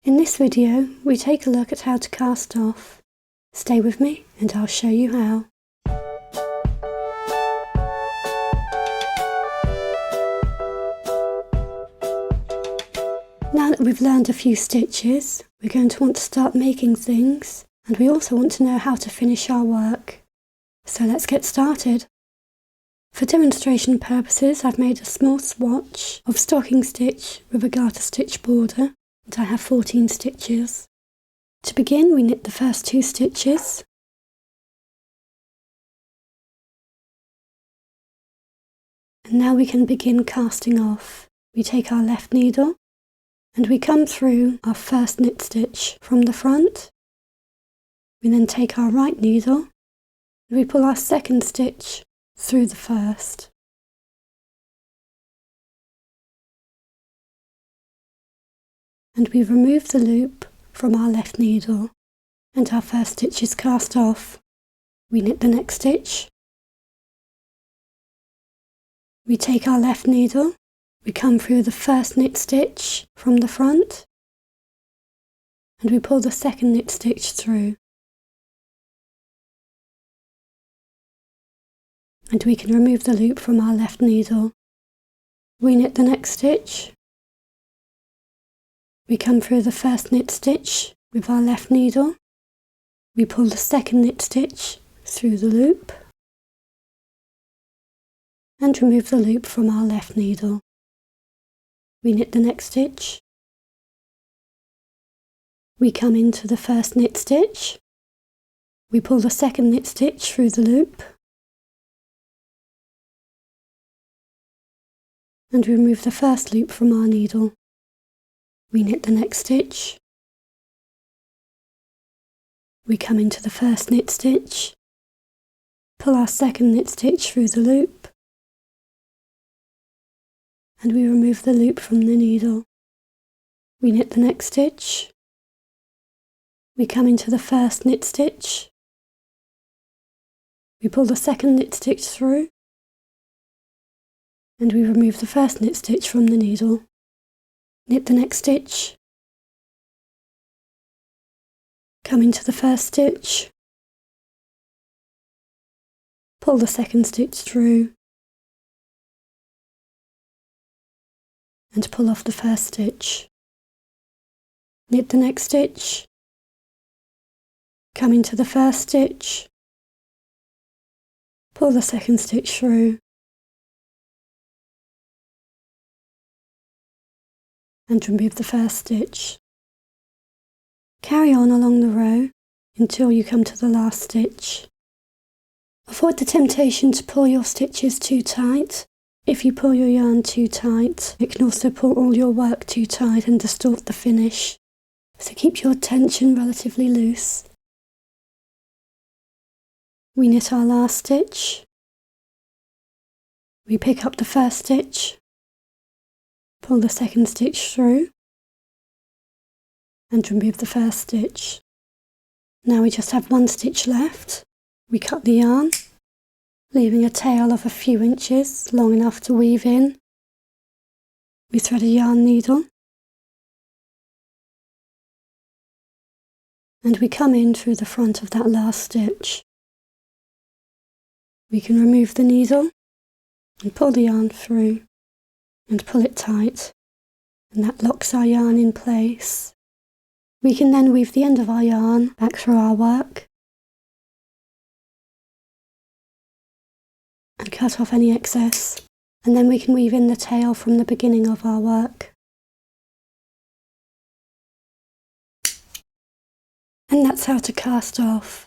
In this video, we take a look at how to cast off. Stay with me and I'll show you how. Now that we've learned a few stitches, we're going to want to start making things, and we also want to know how to finish our work. So let's get started. For demonstration purposes, I've made a small swatch of stocking stitch with a garter stitch border, and I have 14 stitches. To begin, we knit the first 2 stitches. And now we can begin casting off. We take our left needle and we come through our first knit stitch from the front. We then take our right needle and we pull our second stitch through the first. And we remove the loop from our left needle and our first stitch is cast off. We knit the next stitch. We take our left needle, we come through the first knit stitch from the front and we pull the second knit stitch through. And we can remove the loop from our left needle. We knit the next stitch. We come through the first knit stitch with our left needle. We pull the second knit stitch through the loop and remove the loop from our left needle. We knit the next stitch. We come into the first knit stitch. We pull the second knit stitch through the loop and remove the first loop from our needle. We knit the next stitch. We come into the first knit stitch, pull our second knit stitch through the loop, and we remove the loop from the needle. We knit the next stitch. We come into the first knit stitch. We pull the second knit stitch through, and we remove the first knit stitch from the needle. Knit the next stitch, come into the first stitch, pull the second stitch through and pull off the first stitch. Knit the next stitch, come into the first stitch, pull the second stitch through and remove the first stitch. Carry on along the row until you come to the last stitch. Avoid the temptation to pull your stitches too tight. If you pull your yarn too tight, it can also pull all your work too tight and distort the finish. So keep your tension relatively loose. We knit our last stitch. We pick up the first stitch, pull the second stitch through and remove the first stitch. Now we just have one stitch left. We cut the yarn, leaving a tail of a few inches long enough to weave in. We thread a yarn needle and we come in through the front of that last stitch. We can remove the needle and pull the yarn through and pull it tight, and that locks our yarn in place. We can then weave the end of our yarn back through our work and cut off any excess, and then we can weave in the tail from the beginning of our work. And that's how to cast off.